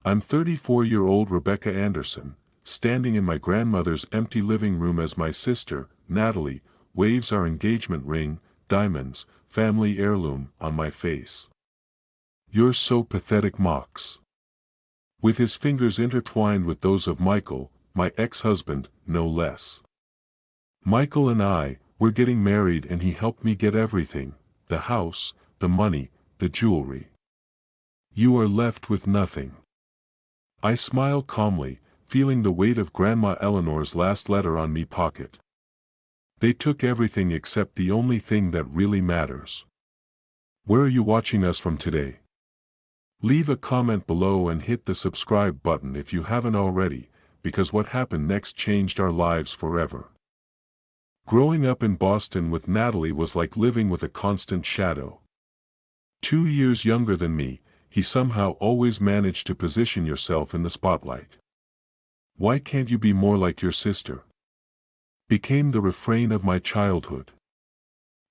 I'm 34-year-old Rebecca Anderson, standing in my grandmother's empty living room as my sister, Natalie, waves our engagement ring, diamonds, family heirloom, on my face. "You're so pathetic, Mox." With his fingers intertwined with those of Michael, my ex-husband, no less. Michael and I, we're getting married and he helped me get everything, the house, the money, the jewelry. You are left with nothing. I smile calmly, feeling the weight of Grandma Eleanor's last letter on me pocket. They took everything except the only thing that really matters. Where are you watching us from today? Leave a comment below and hit the subscribe button if you haven't already, because what happened next changed our lives forever. Growing up in Boston with Natalie was like living with a constant shadow. 2 years younger than me, he somehow always managed to position yourself in the spotlight. "Why can't you be more like your sister?" became the refrain of my childhood.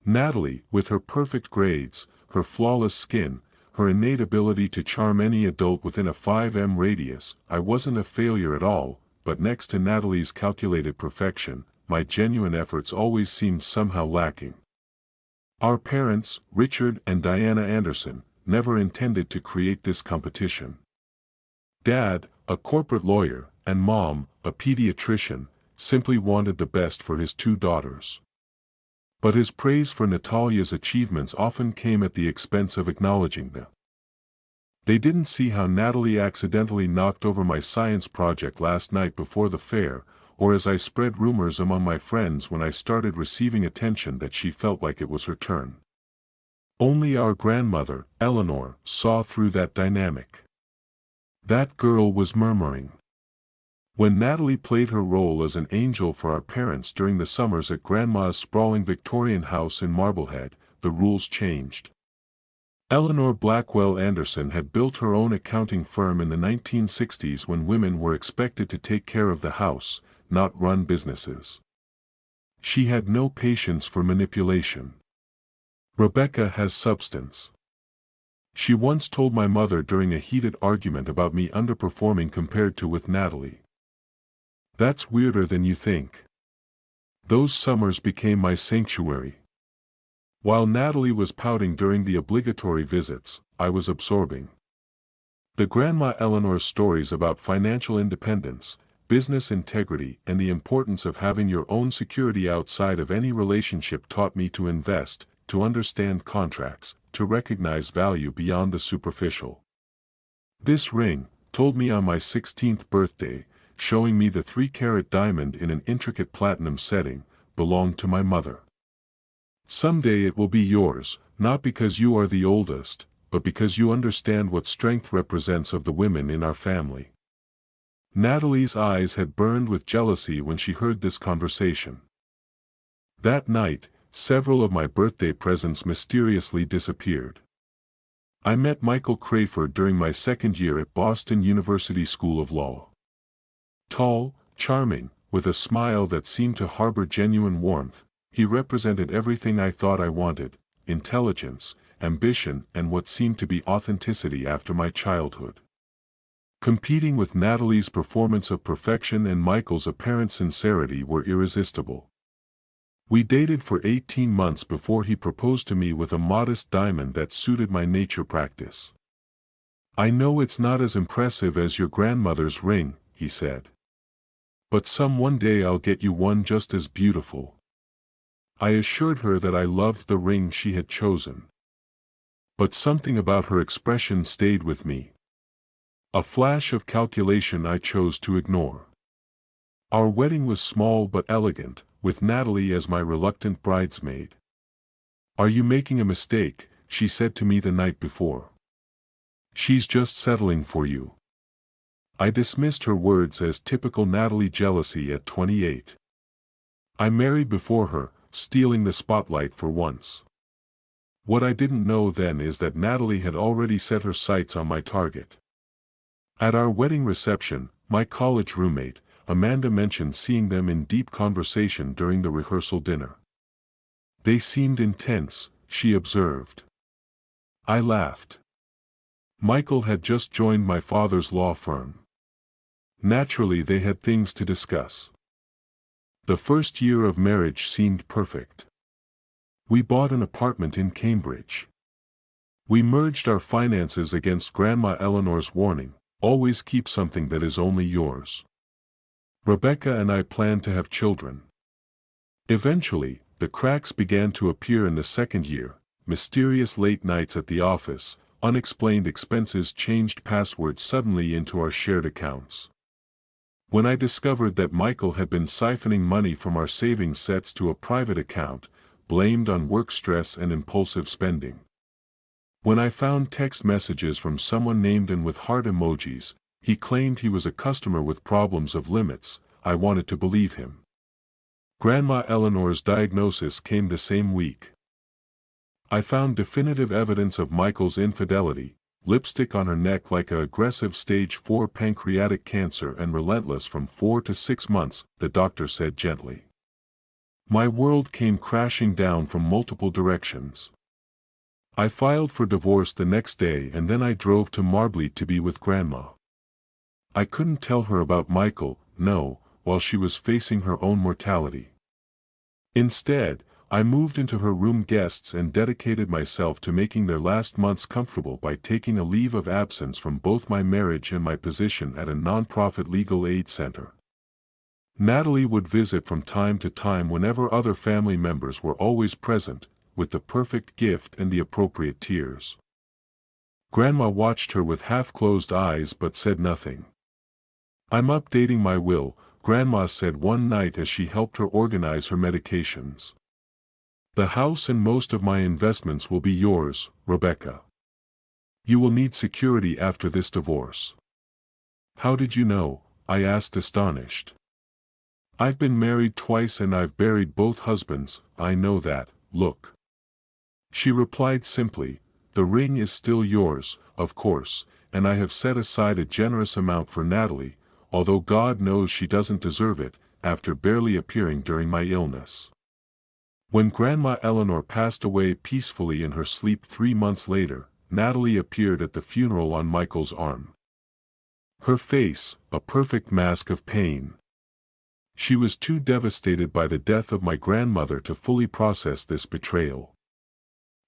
Natalie, with her perfect grades, her flawless skin, her innate ability to charm any adult within a 5 m radius, I wasn't a failure at all, but next to Natalie's calculated perfection, my genuine efforts always seemed somehow lacking. Our parents, Richard and Diana Anderson, never intended to create this competition. Dad, a corporate lawyer, and Mom, a pediatrician, simply wanted the best for his 2 daughters. But his praise for Natalia's achievements often came at the expense of acknowledging them. They didn't see how Natalie accidentally knocked over my science project last night before the fair, or as I spread rumors among my friends when I started receiving attention that she felt like it was her turn. Only our grandmother, Eleanor, saw through that dynamic. That girl was murmuring. When Natalie played her role as an angel for our parents during the summers at Grandma's sprawling Victorian house in Marblehead, the rules changed. Eleanor Blackwell Anderson had built her own accounting firm in the 1960s when women were expected to take care of the house, not run businesses. She had no patience for manipulation. Rebecca has substance. She once told my mother during a heated argument about me underperforming compared to with Natalie. "That's weirder than you think." Those summers became my sanctuary. While Natalie was pouting during the obligatory visits, I was absorbing the Grandma Eleanor's stories about financial independence, business integrity, and the importance of having your own security outside of any relationship taught me to invest, to understand contracts, to recognize value beyond the superficial. This ring, told me on my 16th birthday, showing me the 3-carat diamond in an intricate platinum setting, belonged to my mother. Someday it will be yours, not because you are the oldest, but because you understand what strength represents of the women in our family. Natalie's eyes had burned with jealousy when she heard this conversation. That night, several of my birthday presents mysteriously disappeared. I met Michael Crayford during my 2nd year at Boston University School of Law. Tall, charming, with a smile that seemed to harbor genuine warmth, he represented everything I thought I wanted: intelligence, ambition, and what seemed to be authenticity after my childhood. Competing with Natalie's performance of perfection and Michael's apparent sincerity were irresistible. We dated for 18 months before he proposed to me with a modest diamond that suited my nature practice. "I know it's not as impressive as your grandmother's ring," he said. "But one day I'll get you one just as beautiful." I assured her that I loved the ring she had chosen. But something about her expression stayed with me. A flash of calculation I chose to ignore. Our wedding was small but elegant, with Natalie as my reluctant bridesmaid. "Are you making a mistake?" she said to me the night before. "She's just settling for you." I dismissed her words as typical Natalie jealousy at 28. I married before her, stealing the spotlight for once. What I didn't know then is that Natalie had already set her sights on my target. At our wedding reception, my college roommate, Amanda, mentioned seeing them in deep conversation during the rehearsal dinner. "They seemed intense," she observed. I laughed. Michael had just joined my father's law firm. Naturally, they had things to discuss. The first year of marriage seemed perfect. We bought an apartment in Cambridge. We merged our finances against Grandma Eleanor's warning, always keep something that is only yours. Rebecca and I planned to have children. Eventually, the cracks began to appear in the second year: mysterious late nights at the office, unexplained expenses, changed passwords suddenly into our shared accounts. When I discovered that Michael had been siphoning money from our savings sets to a private account, blamed on work stress and impulsive spending. When I found text messages from someone named and with heart emojis, he claimed he was a customer with problems of limits, I wanted to believe him. Grandma Eleanor's diagnosis came the same week. I found definitive evidence of Michael's infidelity: lipstick on her neck like a aggressive stage 4 pancreatic cancer, and relentless from 4 to 6 months, the doctor said gently. My world came crashing down from multiple directions. I filed for divorce the next day, and then I drove to Marbley to be with Grandma. I couldn't tell her about Michael, no, while she was facing her own mortality. Instead, I moved into her room guests and dedicated myself to making their last months comfortable by taking a leave of absence from both my marriage and my position at a non-profit legal aid center. Natalie would visit from time to time whenever other family members were always present, with the perfect gift and the appropriate tears. Grandma watched her with half-closed eyes but said nothing. "I'm updating my will," Grandma said one night as she helped her organize her medications. "The house and most of my investments will be yours, Rebecca. You will need security after this divorce." "How did you know?" I asked, astonished. "I've been married twice and I've buried both husbands, I know that, look." She replied simply, "The ring is still yours, of course, and I have set aside a generous amount for Natalie, although God knows she doesn't deserve it, after barely appearing during my illness." When Grandma Eleanor passed away peacefully in her sleep 3 months later, Natalie appeared at the funeral on Michael's arm. Her face, a perfect mask of pain. She was too devastated by the death of my grandmother to fully process this betrayal.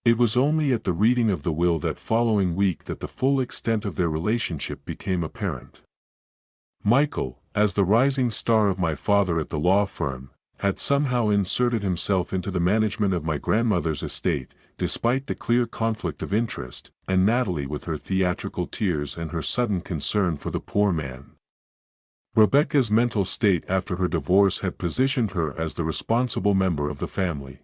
It was only at the reading of the will that following week that the full extent of their relationship became apparent. Michael, as the rising star of my father at the law firm, had somehow inserted himself into the management of my grandmother's estate, despite the clear conflict of interest, and Natalie with her theatrical tears and her sudden concern for the poor man. Rebecca's mental state after her divorce had positioned her as the responsible member of the family.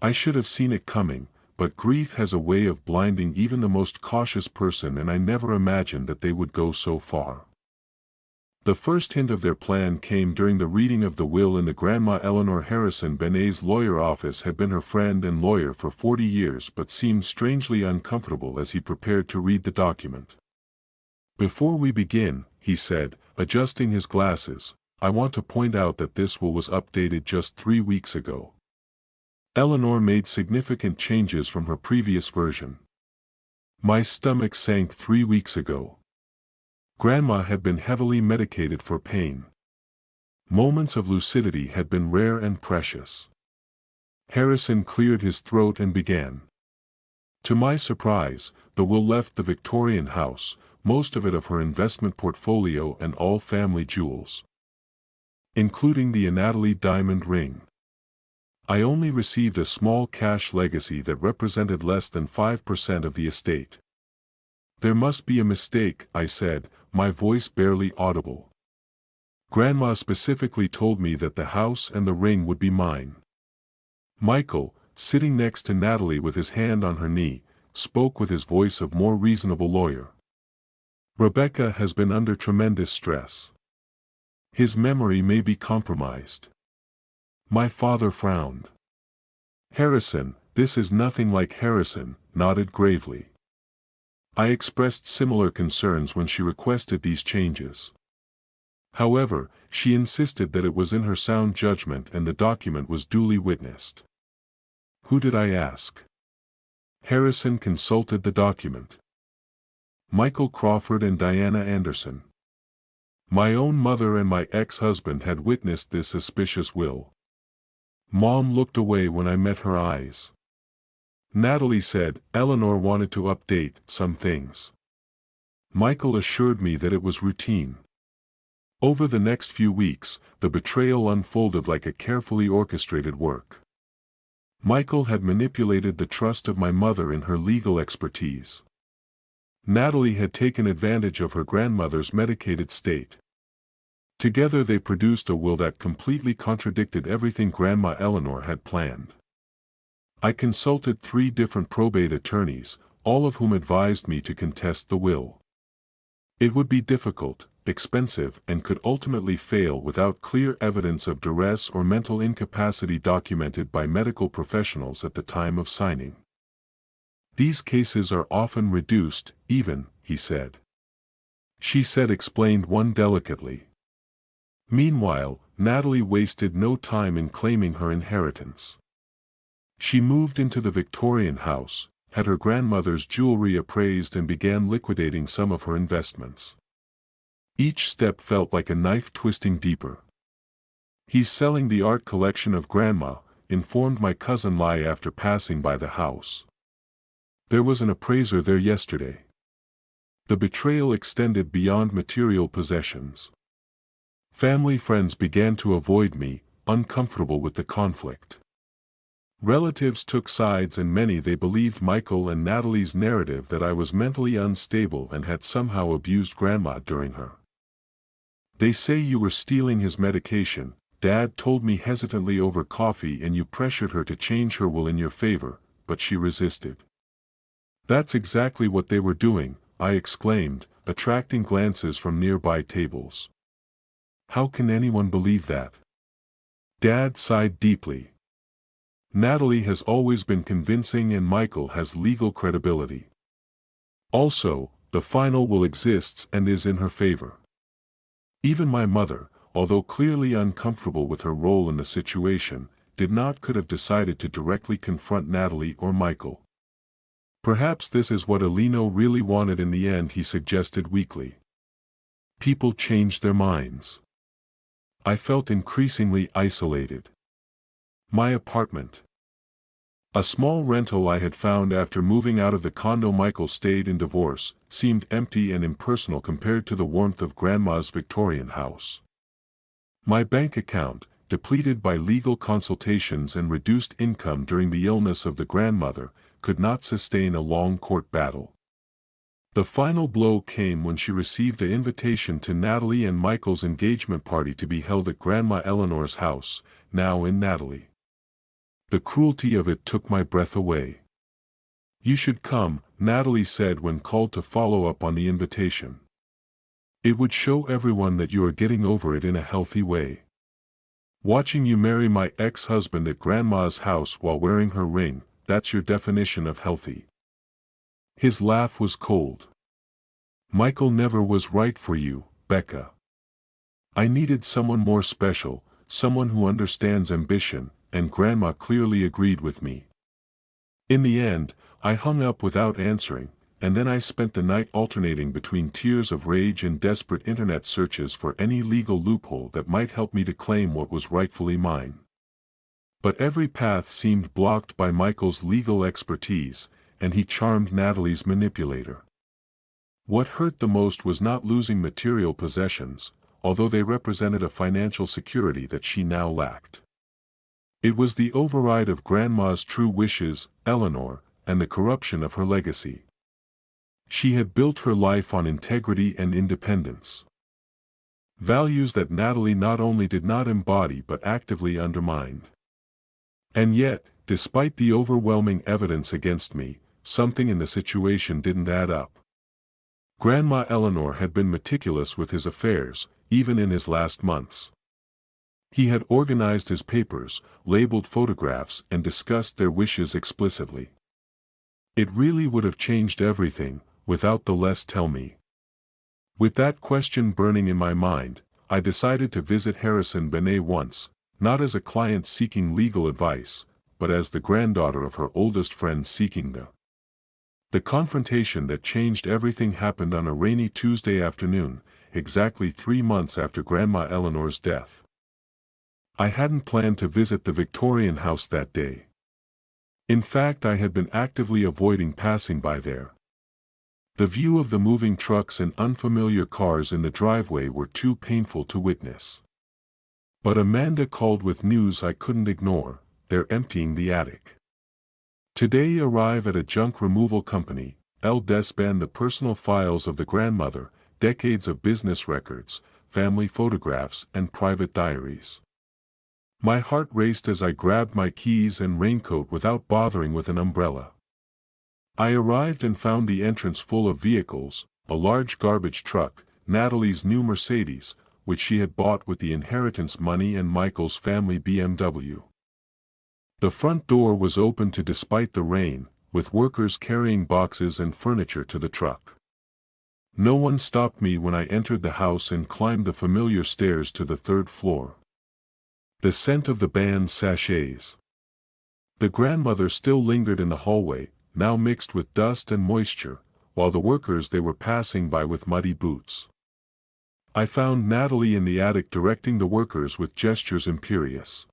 I should have seen it coming, but grief has a way of blinding even the most cautious person, and I never imagined that they would go so far. The first hint of their plan came during the reading of the will in the Grandma Eleanor Harrison Benet's lawyer office. Had been her friend and lawyer for 40 years but seemed strangely uncomfortable as he prepared to read the document. "Before we begin," he said, adjusting his glasses, "I want to point out that this will was updated just 3 weeks ago. Eleanor made significant changes from her previous version. My stomach sank 3 weeks ago. Grandma had been heavily medicated for pain. Moments of lucidity had been rare and precious." Harrison cleared his throat and began. "To my surprise, the will left the Victorian house, most of it of her investment portfolio and all family jewels, including the Natalie diamond ring. I only received a small cash legacy that represented less than 5% of the estate." "There must be a mistake," I said, my voice barely audible. "Grandma specifically told me that the house and the ring would be mine." Michael, sitting next to Natalie with his hand on her knee, spoke with his voice of more reasonable lawyer. "Rebecca has been under tremendous stress. His memory may be compromised." My father frowned. Harrison, "This is nothing like Harrison," nodded gravely. I expressed similar concerns when she requested these changes. However, she insisted that it was in her sound judgment and the document was duly witnessed. Who did I ask? Harrison consulted the document. Michael Crawford and Diana Anderson. My own mother and my ex-husband had witnessed this suspicious will. Mom looked away when I met her eyes. Natalie said Eleanor wanted to update some things. Michael assured me that it was routine. Over the next few weeks, the betrayal unfolded like a carefully orchestrated work. Michael had manipulated the trust of my mother in her legal expertise. Natalie had taken advantage of her grandmother's medicated state. Together they produced a will that completely contradicted everything Grandma Eleanor had planned. I consulted 3 different probate attorneys, all of whom advised me to contest the will. It would be difficult, expensive, and could ultimately fail without clear evidence of duress or mental incapacity documented by medical professionals at the time of signing. These cases are often reduced, even, he said. She said explained one delicately. Meanwhile, Natalie wasted no time in claiming her inheritance. She moved into the Victorian house, had her grandmother's jewelry appraised and began liquidating some of her investments. Each step felt like a knife twisting deeper. He's selling the art collection of Grandma, informed my cousin Lai after passing by the house. There was an appraiser there yesterday. The betrayal extended beyond material possessions. Family friends began to avoid me, uncomfortable with the conflict. Relatives took sides and many they believed Michael and Natalie's narrative that I was mentally unstable and had somehow abused Grandma during her. They say you were stealing his medication, Dad told me hesitantly over coffee, and you pressured her to change her will in your favor, but she resisted. That's exactly what they were doing, I exclaimed, attracting glances from nearby tables. How can anyone believe that? Dad sighed deeply. Natalie has always been convincing and Michael has legal credibility. Also, the final will exists and is in her favor. Even my mother, although clearly uncomfortable with her role in the situation, could have decided to directly confront Natalie or Michael. Perhaps this is what Alino really wanted in the end, he suggested weakly. People change their minds. I felt increasingly isolated. My apartment. A small rental I had found after moving out of the condo Michael stayed in divorce, seemed empty and impersonal compared to the warmth of Grandma's Victorian house. My bank account, depleted by legal consultations and reduced income during the illness of the grandmother, could not sustain a long court battle. The final blow came when she received the invitation to Natalie and Michael's engagement party to be held at Grandma Eleanor's house, now in Natalie. The cruelty of it took my breath away. You should come, Natalie said when called to follow up on the invitation. It would show everyone that you are getting over it in a healthy way. Watching you marry my ex-husband at Grandma's house while wearing her ring, that's your definition of healthy. His laugh was cold. Michael never was right for you, Becca. I needed someone more special, someone who understands ambition, and Grandma clearly agreed with me. In the end, I hung up without answering, and then I spent the night alternating between tears of rage and desperate internet searches for any legal loophole that might help me to claim what was rightfully mine. But every path seemed blocked by Michael's legal expertise, and he charmed Natalie's manipulator. What hurt the most was not losing material possessions, although they represented a financial security that she now lacked. It was the override of Grandma's true wishes, Eleanor, and the corruption of her legacy. She had built her life on integrity and independence. Values that Natalie not only did not embody but actively undermined. And yet, despite the overwhelming evidence against me, something in the situation didn't add up. Grandma Eleanor had been meticulous with his affairs, even in his last months. He had organized his papers, labeled photographs, and discussed their wishes explicitly. It really would have changed everything, without the "less tell me." With that question burning in my mind, I decided to visit Harrison Benet once, not as a client seeking legal advice, but as the granddaughter of her oldest friend seeking the The confrontation that changed everything happened on a rainy Tuesday afternoon, exactly 3 months after Grandma Eleanor's death. I hadn't planned to visit the Victorian house that day. In fact, I had been actively avoiding passing by there. The view of the moving trucks and unfamiliar cars in the driveway were too painful to witness. But Amanda called with news I couldn't ignore: they're emptying the attic. Today arrive at a junk removal company, El Desban, the personal files of the grandmother, decades of business records, family photographs and private diaries. My heart raced as I grabbed my keys and raincoat without bothering with an umbrella. I arrived and found the entrance full of vehicles: a large garbage truck, Natalie's new Mercedes, which she had bought with the inheritance money, and Michael's family BMW. The front door was open despite the rain, with workers carrying boxes and furniture to the truck. No one stopped me when I entered the house and climbed the familiar stairs to the 3rd floor. The scent of the band's sachets. The grandmother still lingered in the hallway, now mixed with dust and moisture, while the workers they were passing by with muddy boots. I found Natalie in the attic directing the workers with gestures imperious.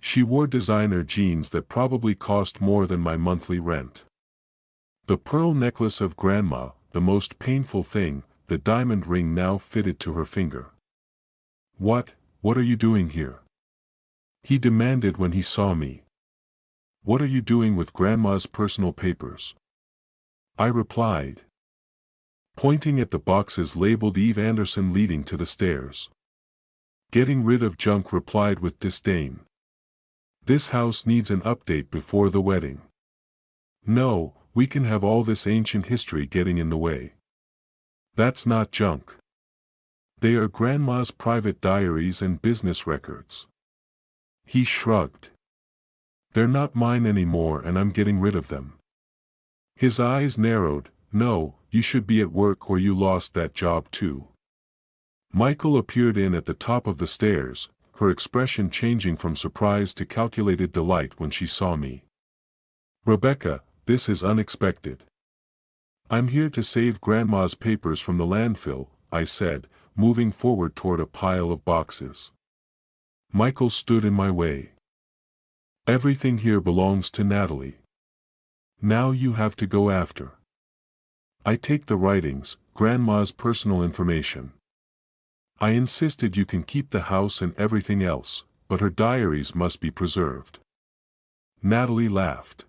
She wore designer jeans that probably cost more than my monthly rent. The pearl necklace of Grandma, the most painful thing, the diamond ring now fitted to her finger. What are you doing here?" he demanded when he saw me. "What are you doing with Grandma's personal papers?" I replied, pointing at the boxes labeled Eve Anderson leading to the stairs. "Getting rid of junk," replied with disdain. "This house needs an update before the wedding. No, we can have all this ancient history getting in the way. That's not junk. They are Grandma's private diaries and business records." He shrugged. "They're not mine anymore and I'm getting rid of them." His eyes narrowed. "No, you should be at work or you lost that job too." Michael appeared in at the top of the stairs, her expression changing from surprise to calculated delight when she saw me. "Rebecca, this is unexpected." "I'm here to save Grandma's papers from the landfill," I said, moving forward toward a pile of boxes. Michael stood in my way. "Everything here belongs to Natalie. Now you have to go after. I take the writings, Grandma's personal information. I insisted you can keep the house and everything else, but her diaries must be preserved." Natalie laughed.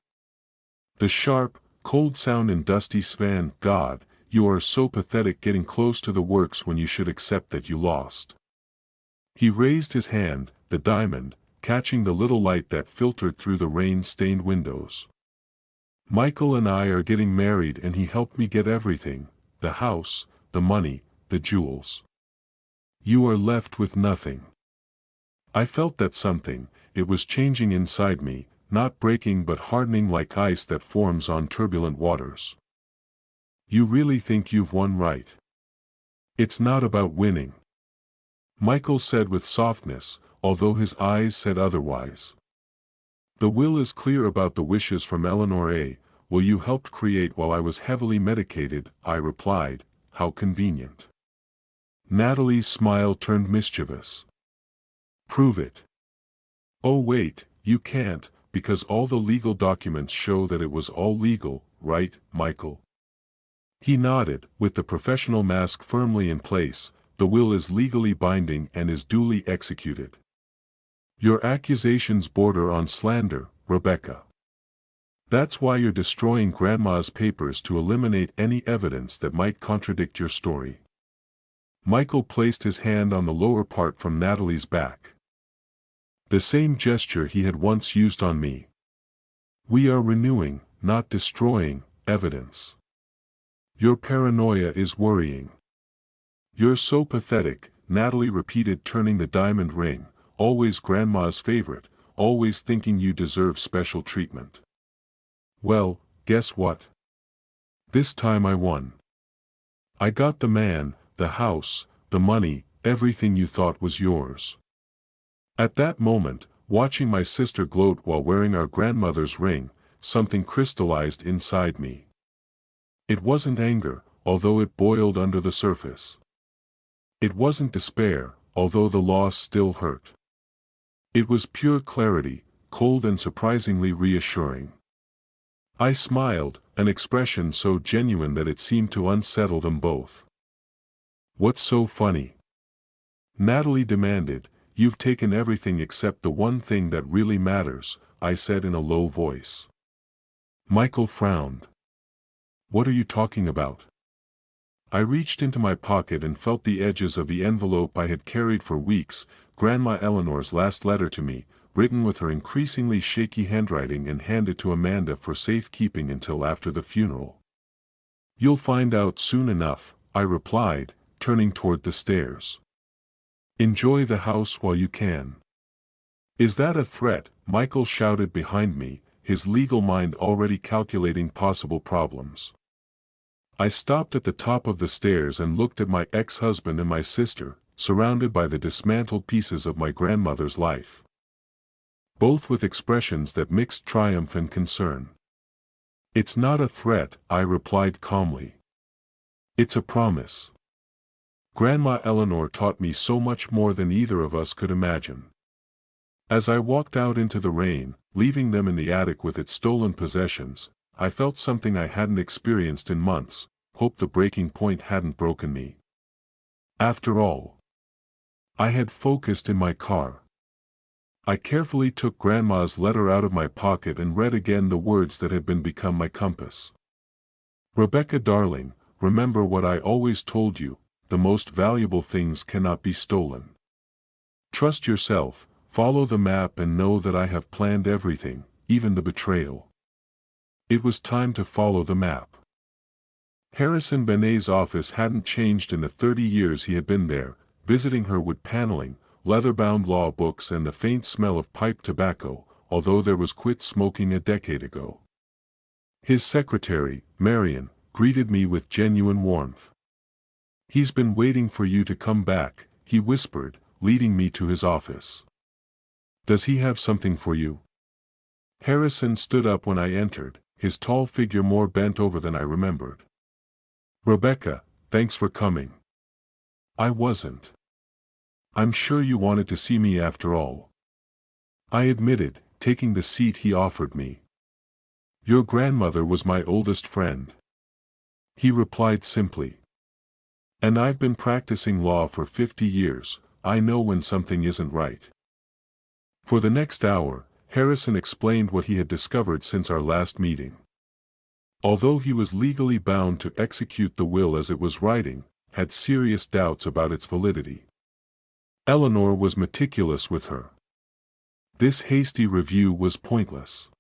The sharp, cold sound in Dusty span. "God, you are so pathetic, getting close to the works when you should accept that you lost." He raised his hand, the diamond, catching the little light that filtered through the rain-stained windows. "Michael and I are getting married and he helped me get everything: the house, the money, the jewels. You are left with nothing." I felt that something, it was changing inside me, not breaking but hardening like ice that forms on turbulent waters. "You really think you've won, right? It's not about winning," Michael said with softness, although his eyes said otherwise. "The will is clear about the wishes from Eleanor A. Will you helped create while I was heavily medicated," I replied. "How convenient." Natalie's smile turned mischievous. "Prove it." "Oh wait, you can't, because all the legal documents show that it was all legal, right, Michael?" He nodded, with the professional mask firmly in place. "The will is legally binding and is duly executed." "Your accusations border on slander, Rebecca. That's why you're destroying Grandma's papers, to eliminate any evidence that might contradict your story." Michael placed his hand on the lower part from Natalie's back. The same gesture he had once used on me. "We are renewing, not destroying, evidence. Your paranoia is worrying." "You're so pathetic," Natalie repeated, turning the diamond ring. "Always Grandma's favorite, always thinking you deserve special treatment. Well, guess what? This time I won. I got the man, the house, the money, everything you thought was yours." At that moment, watching my sister gloat while wearing our grandmother's ring, something crystallized inside me. It wasn't anger, although it boiled under the surface. It wasn't despair, although the loss still hurt. It was pure clarity, cold and surprisingly reassuring. I smiled, an expression so genuine that it seemed to unsettle them both. "What's so funny?" Natalie demanded. "You've taken everything except the one thing that really matters," I said in a low voice. Michael frowned. "What are you talking about?" I reached into my pocket and felt the edges of the envelope I had carried for weeks, Grandma Eleanor's last letter to me, written with her increasingly shaky handwriting and handed to Amanda for safekeeping until after the funeral. "You'll find out soon enough," I replied, turning toward the stairs. "Enjoy the house while you can." "Is that a threat?" Michael shouted behind me, his legal mind already calculating possible problems. I stopped at the top of the stairs and looked at my ex-husband and my sister, surrounded by the dismantled pieces of my grandmother's life. Both with expressions that mixed triumph and concern. "It's not a threat," I replied calmly. "It's a promise." Grandma Eleanor taught me so much more than either of us could imagine. As I walked out into the rain, leaving them in the attic with its stolen possessions, I felt something I hadn't experienced in months, hope the breaking point hadn't broken me. After all, I had focused in my car. I carefully took Grandma's letter out of my pocket and read again the words that had become my compass. "Rebecca darling, remember what I always told you, the most valuable things cannot be stolen. Trust yourself, follow the map and know that I have planned everything, even the betrayal." It was time to follow the map. Harrison Benet's office hadn't changed in the 30 years he had been there, visiting her wood paneling, leather-bound law books and the faint smell of pipe tobacco, although there was quit smoking a decade ago. His secretary, Marion, greeted me with genuine warmth. "He's been waiting for you to come back," he whispered, leading me to his office. "Does he have something for you?" Harrison stood up when I entered, his tall figure more bent over than I remembered. "Rebecca, thanks for coming." "I wasn't. I'm sure you wanted to see me after all," I admitted, taking the seat he offered me. "Your grandmother was my oldest friend," he replied simply. "And I've been practicing law for 50 years, I know when something isn't right." For the next hour, Harrison explained what he had discovered since our last meeting. Although he was legally bound to execute the will as it was writing, had serious doubts about its validity. Eleanor was meticulous with her. This hasty review was pointless.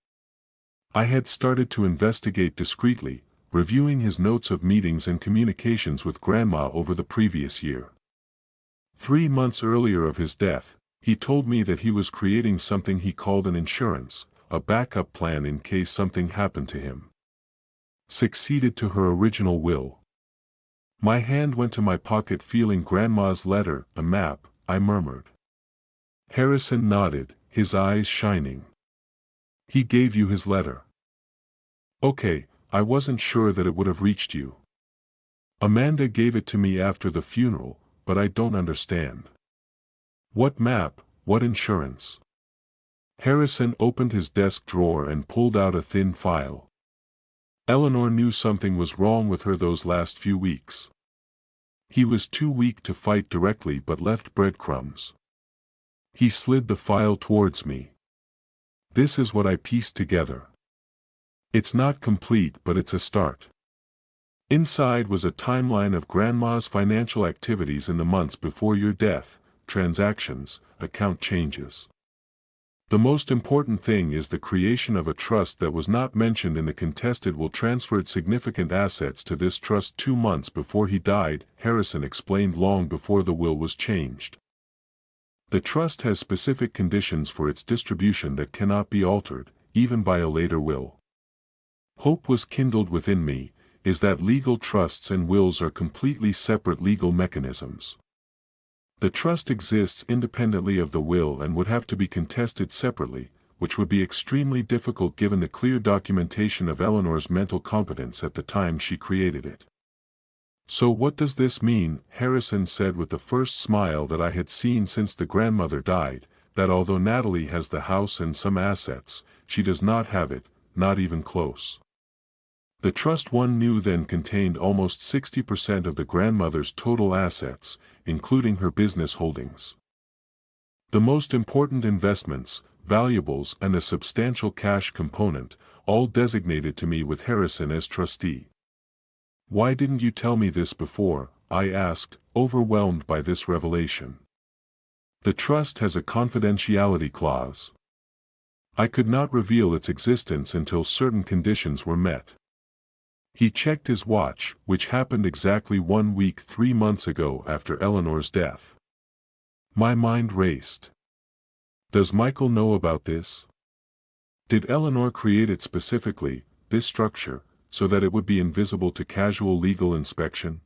I had started to investigate discreetly, reviewing his notes of meetings and communications with Grandma over the previous year. 3 months earlier of his death, he told me that he was creating something he called an insurance, a backup plan in case something happened to him. Succeeded to her original will. My hand went to my pocket feeling Grandma's letter, a map, I murmured. Harrison nodded, his eyes shining. "He gave you his letter." "Okay, I wasn't sure that it would have reached you. Amanda gave it to me after the funeral, but I don't understand." "What map, what insurance?" Harrison opened his desk drawer and pulled out a thin file. Eleanor knew something was wrong with her those last few weeks. He was too weak to fight directly but left breadcrumbs. He slid the file towards me. "This is what I pieced together. It's not complete but it's a start." Inside was a timeline of Grandma's financial activities in the months before your death, transactions, account changes. The most important thing is the creation of a trust that was not mentioned in the contested will transferred significant assets to this trust 2 months before he died, Harrison explained long before the will was changed. The trust has specific conditions for its distribution that cannot be altered, even by a later will. Hope was kindled within me, is that legal trusts and wills are completely separate legal mechanisms. The trust exists independently of the will and would have to be contested separately, which would be extremely difficult given the clear documentation of Eleanor's mental competence at the time she created it. "So what does this mean?" Harrison said with the first smile that I had seen since the grandmother died, "that although Natalie has the house and some assets, she does not have it, not even close." The trust one knew then contained almost 60% of the grandmother's total assets, including her business holdings. The most important investments, valuables and a substantial cash component, all designated to me with Harrison as trustee. "Why didn't you tell me this before?" I asked, overwhelmed by this revelation. "The trust has a confidentiality clause. I could not reveal its existence until certain conditions were met." He checked his watch, which happened exactly 1 week 3 months ago after Eleanor's death. My mind raced. Does Michael know about this? Did Eleanor create it specifically, this structure, so that it would be invisible to casual legal inspection?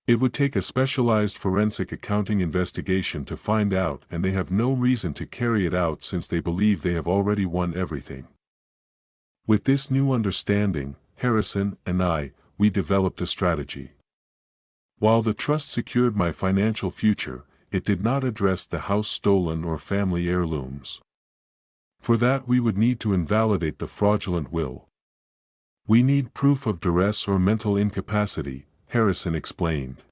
It would take a specialized forensic accounting investigation to find out, and they have no reason to carry it out since they believe they have already won everything. With this new understanding, Harrison and we developed a strategy. While the trust secured my financial future, it did not address the house stolen or family heirlooms. For that we would need to invalidate the fraudulent will. "We need proof of duress or mental incapacity," Harrison explained.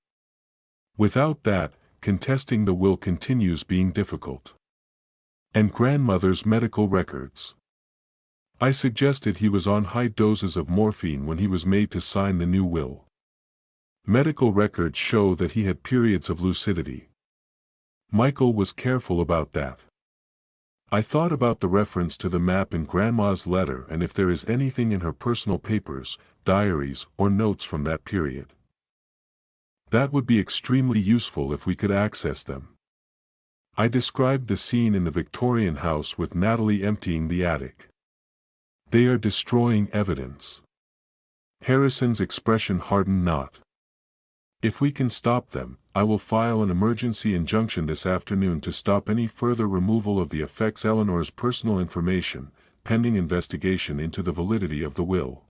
"Without that, contesting the will continues being difficult." "And grandmother's medical records?" I suggested he was on high doses of morphine when he was made to sign the new will. "Medical records show that he had periods of lucidity." Michael was careful about that. I thought about the reference to the map in Grandma's letter and if there is anything in her personal papers, diaries, or notes from that period. That would be extremely useful if we could access them. I described the scene in the Victorian house with Natalie emptying the attic. "They are destroying evidence." Harrison's expression hardened not. "If we can stop them, I will file an emergency injunction this afternoon to stop any further removal of the affects Eleanor's personal information, pending investigation into the validity of the will."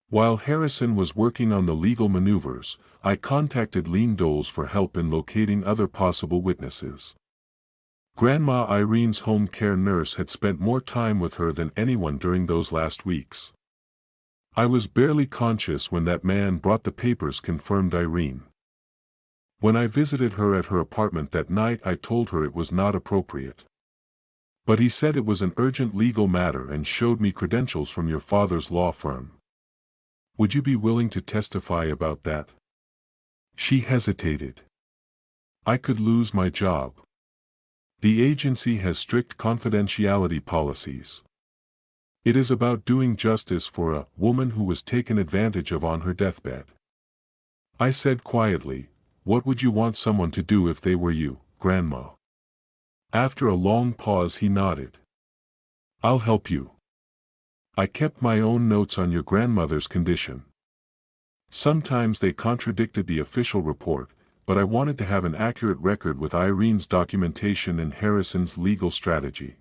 While Harrison was working on the legal maneuvers, I contacted Lean Doles for help in locating other possible witnesses. Grandma Irene's home care nurse had spent more time with her than anyone during those last weeks. I was barely conscious when that man brought the papers, confirmed Irene. When I visited her at her apartment that night, I told her it was not appropriate. "But he said it was an urgent legal matter and showed me credentials from your father's law firm. Would you be willing to testify about that?" She hesitated. "I could lose my job. The agency has strict confidentiality policies. It is about doing justice for a woman who was taken advantage of on her deathbed." I said quietly, "What would you want someone to do if they were you, Grandma?" After a long pause he nodded. "I'll help you. I kept my own notes on your grandmother's condition. Sometimes they contradicted the official report, but I wanted to have an accurate record with Irene's documentation and Harrison's legal strategy.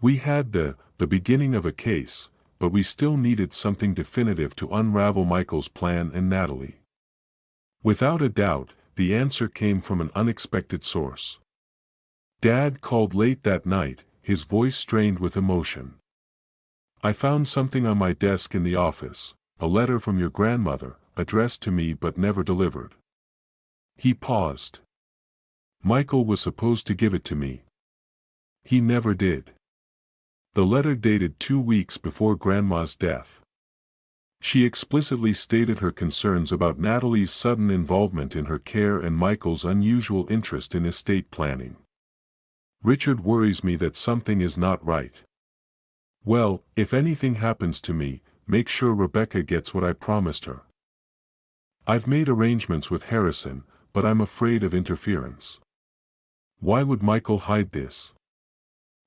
We had the beginning of a case, but we still needed something definitive to unravel Michael's plan and Natalie. Without a doubt, the answer came from an unexpected source. Dad called late that night, his voice strained with emotion. "I found something on my desk in the office, a letter from your grandmother, addressed to me but never delivered." He paused. "Michael was supposed to give it to me. He never did." The letter dated 2 weeks before Grandma's death. She explicitly stated her concerns about Natalie's sudden involvement in her care and Michael's unusual interest in estate planning. "Richard worries me that something is not right. Well, if anything happens to me, make sure Rebecca gets what I promised her. I've made arrangements with Harrison, but I'm afraid of interference." "Why would Michael hide this?"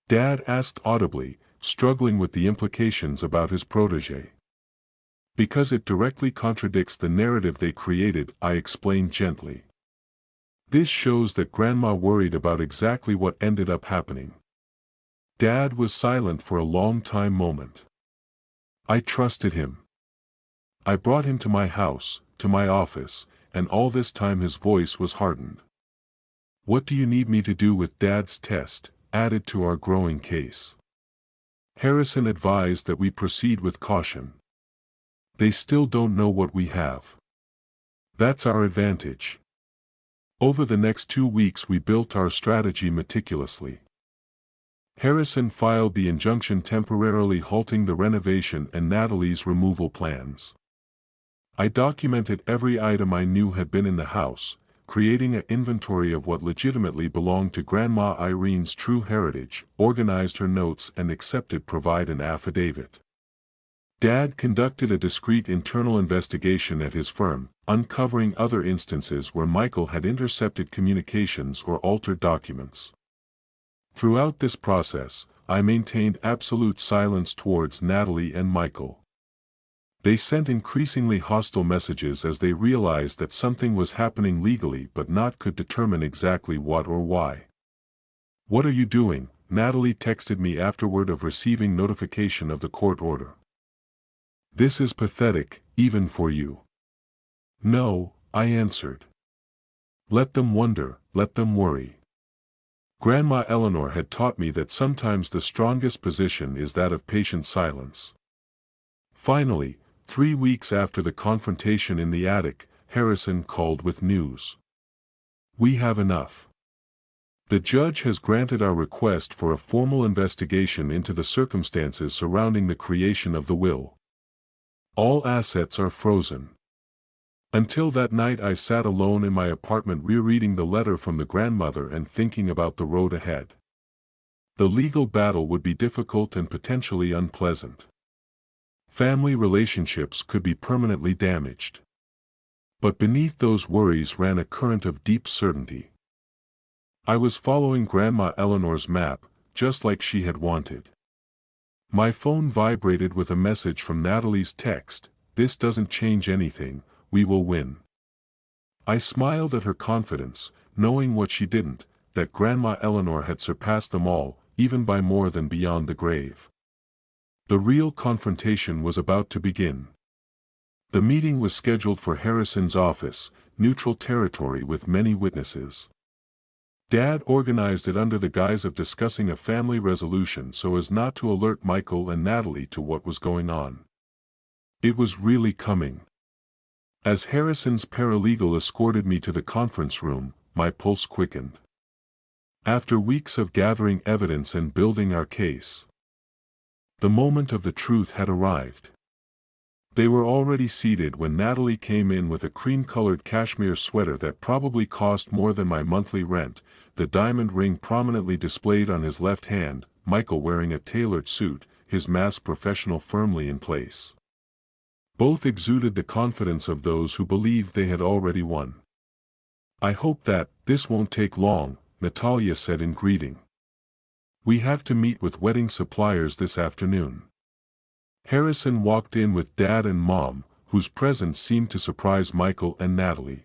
Dad asked audibly, struggling with the implications about his protégé. "Because it directly contradicts the narrative they created," I explained gently. "This shows that Grandma worried about exactly what ended up happening. Dad was silent for a long moment. I trusted him. I brought him to my house, to my office, and all this time his voice was hardened. What do you need me to do with Dad's test, added to our growing case? Harrison advised that we proceed with caution. They still don't know what we have. That's our advantage. Over the next 2 weeks we built our strategy meticulously. Harrison filed the injunction temporarily halting the renovation and Natalie's removal plans. I documented every item I knew had been in the house, creating an inventory of what legitimately belonged to Grandma Irene's true heritage, organized her notes and provide an affidavit. Dad conducted a discreet internal investigation at his firm, uncovering other instances where Michael had intercepted communications or altered documents. Throughout this process, I maintained absolute silence towards Natalie and Michael. They sent increasingly hostile messages as they realized that something was happening legally but could determine exactly what or why. "What are you doing?" Natalie texted me afterward of receiving notification of the court order. "This is pathetic, even for you." "No," I answered. "Let them wonder, let them worry." Grandma Eleanor had taught me that sometimes the strongest position is that of patient silence. Finally, 3 weeks after the confrontation in the attic, Harrison called with news. "We have enough. The judge has granted our request for a formal investigation into the circumstances surrounding the creation of the will. All assets are frozen." Until that night I sat alone in my apartment rereading the letter from the grandmother and thinking about the road ahead. The legal battle would be difficult and potentially unpleasant. Family relationships could be permanently damaged. But beneath those worries ran a current of deep certainty. I was following Grandma Eleanor's map, just like she had wanted. My phone vibrated with a message from Natalie's text, "This doesn't change anything, we will win." I smiled at her confidence, knowing what she didn't, that Grandma Eleanor had surpassed them all, even by more than beyond the grave. The real confrontation was about to begin. The meeting was scheduled for Harrison's office, neutral territory with many witnesses. Dad organized it under the guise of discussing a family resolution so as not to alert Michael and Natalie to what was going on. It was really coming. As Harrison's paralegal escorted me to the conference room, my pulse quickened. After weeks of gathering evidence and building our case, the moment of the truth had arrived. They were already seated when Natalie came in with a cream-colored cashmere sweater that probably cost more than my monthly rent, the diamond ring prominently displayed on his left hand, Michael wearing a tailored suit, his mask professional firmly in place. Both exuded the confidence of those who believed they had already won. "I hope that this won't take long," Natalia said in greeting. "We have to meet with wedding suppliers this afternoon." Harrison walked in with Dad and Mom, whose presence seemed to surprise Michael and Natalie.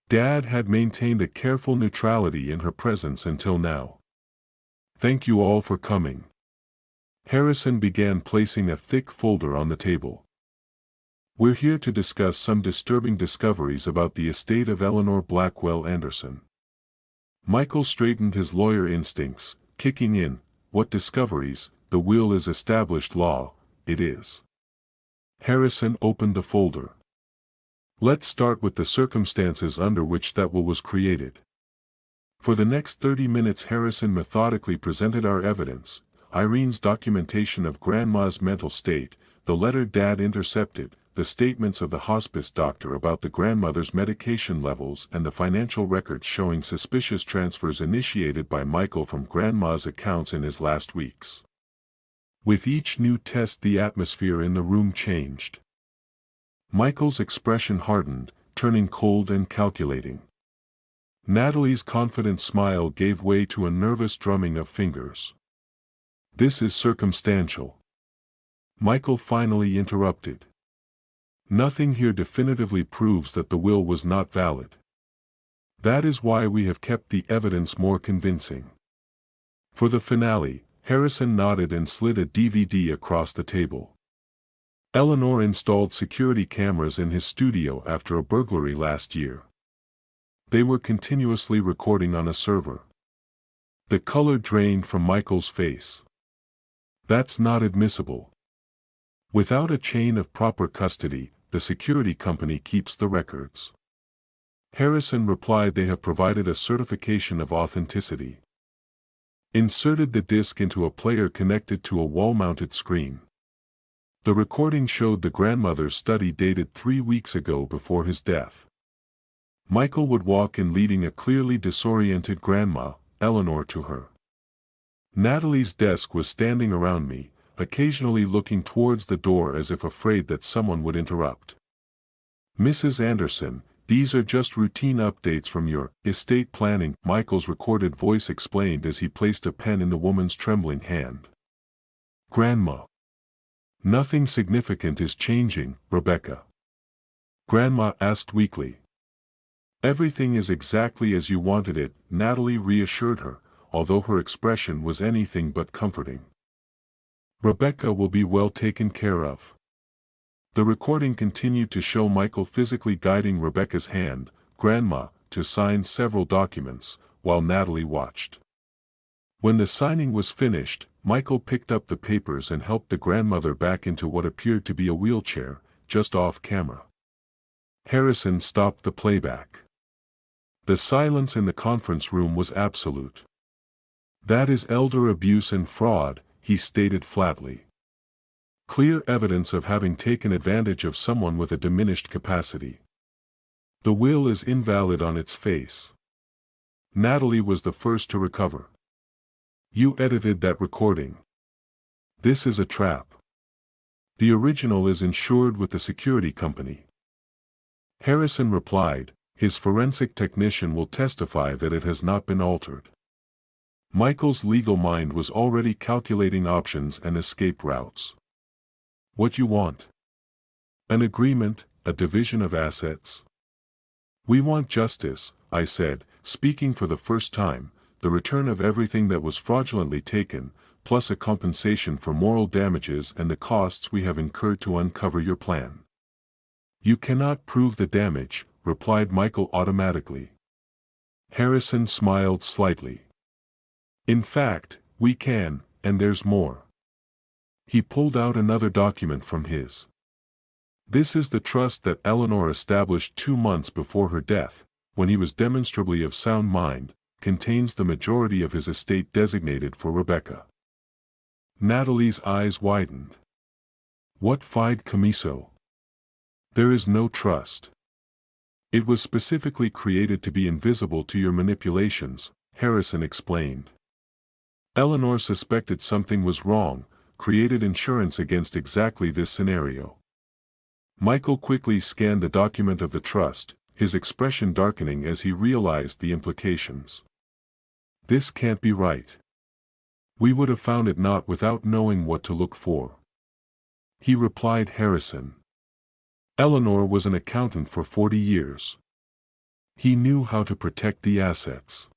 Dad had maintained a careful neutrality in her presence until now. "Thank you all for coming." Harrison began placing a thick folder on the table. "We're here to discuss some disturbing discoveries about the estate of Eleanor Blackwell Anderson." Michael straightened his lawyer instincts, kicking in. "What discoveries? The will is established law, it is." Harrison opened the folder. "Let's start with the circumstances under which that will was created." For the next 30 minutes Harrison methodically presented our evidence, Irene's documentation of Grandma's mental state, the letter Dad intercepted, the statements of the hospice doctor about the grandmother's medication levels and the financial records showing suspicious transfers initiated by Michael from Grandma's accounts in his last weeks. With each new test the atmosphere in the room changed. Michael's expression hardened, turning cold and calculating. Natalie's confident smile gave way to a nervous drumming of fingers. "This is circumstantial," Michael finally interrupted. "Nothing here definitively proves that the will was not valid. That is why we have kept the evidence more convincing." For the finale, Harrison nodded and slid a DVD across the table. Eleanor installed security cameras in his studio after a burglary last year. They were continuously recording on a server. The color drained from Michael's face. That's not admissible. Without a chain of proper custody, the security company keeps the records. Harrison replied they have provided a certification of authenticity. Inserted the disc into a player connected to a wall-mounted screen. The recording showed the grandmother's study dated 3 weeks ago before his death. Michael would walk in leading a clearly disoriented grandma, Eleanor, to her. Natalie's desk was standing around me, occasionally looking towards the door as if afraid that someone would interrupt. "Mrs. Anderson, these are just routine updates from your estate planning," Michael's recorded voice explained as he placed a pen in the woman's trembling hand. "Grandma. Nothing significant is changing, Rebecca." Grandma asked weakly. "Everything is exactly as you wanted it," Natalie reassured her, although her expression was anything but comforting. "Rebecca will be well taken care of." The recording continued to show Michael physically guiding Rebecca's hand, Grandma, to sign several documents, while Natalie watched. When the signing was finished, Michael picked up the papers and helped the grandmother back into what appeared to be a wheelchair, just off camera. Harrison stopped the playback. The silence in the conference room was absolute. "That is elder abuse and fraud," he stated flatly. "Clear evidence of having taken advantage of someone with a diminished capacity. The will is invalid on its face." Natalie was the first to recover. "You edited that recording. This is a trap. The original is insured with the security company." Harrison replied, "His forensic technician will testify that it has not been altered." Michael's legal mind was already calculating options and escape routes. "What you want? An agreement, a division of assets?" "We want justice," I said, speaking for the first time, "the return of everything that was fraudulently taken, plus a compensation for moral damages and the costs we have incurred to uncover your plan." "You cannot prove the damage," replied Michael automatically. Harrison smiled slightly. "In fact, we can, and there's more." He pulled out another document from his. "This is the trust that Eleanor established 2 months before her death, when he was demonstrably of sound mind, contains the majority of his estate designated for Rebecca." Natalie's eyes widened. "What fideicomiso? There is no trust. It was specifically created to be invisible to your manipulations," Harrison explained. "Eleanor suspected something was wrong, created insurance against exactly this scenario." Michael quickly scanned the document of the trust, his expression darkening as he realized the implications. "This can't be right. We would have found it not without knowing what to look for." He replied. Harrison. "Eleanor was an accountant for 40 years. He knew how to protect the assets."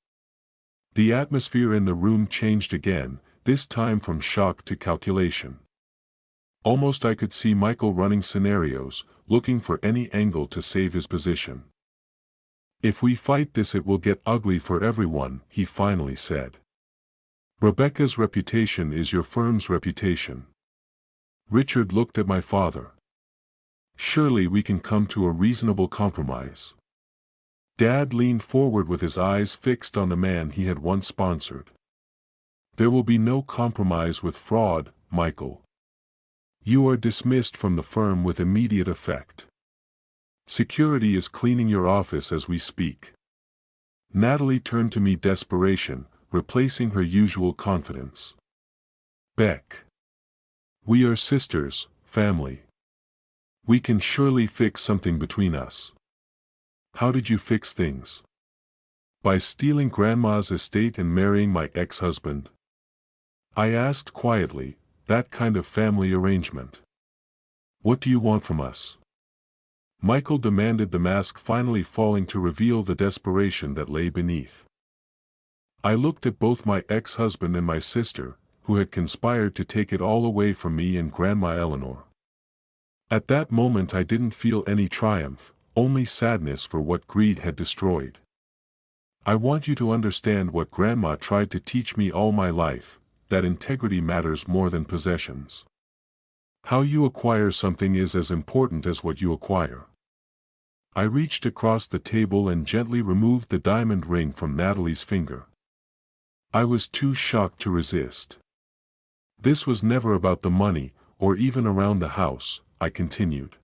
The atmosphere in the room changed again, this time from shock to calculation. Almost I could see Michael running scenarios, looking for any angle to save his position. "If we fight this it will get ugly for everyone," he finally said. "Rebecca's reputation is your firm's reputation." Richard looked at my father. "Surely we can come to a reasonable compromise." Dad leaned forward with his eyes fixed on the man he had once sponsored. "There will be no compromise with fraud, Michael. You are dismissed from the firm with immediate effect. Security is cleaning your office as we speak." Natalie turned to me, desperation, replacing her usual confidence. "Beck. We are sisters, family. We can surely fix something between us." "How did you fix things?" "By stealing Grandma's estate and marrying my ex-husband?" I asked quietly, "That kind of family arrangement. What do you want from us?" Michael demanded, the mask finally falling to reveal the desperation that lay beneath. "I looked at both my ex-husband and my sister, who had conspired to take it all away from me and Grandma Eleanor. At that moment I didn't feel any triumph, only sadness for what greed had destroyed. I want you to understand what Grandma tried to teach me all my life, that integrity matters more than possessions. How you acquire something is as important as what you acquire. I reached across the table and gently removed the diamond ring from Natalie's finger. I was too shocked to resist. This was never about the money, or even around the house, I continued.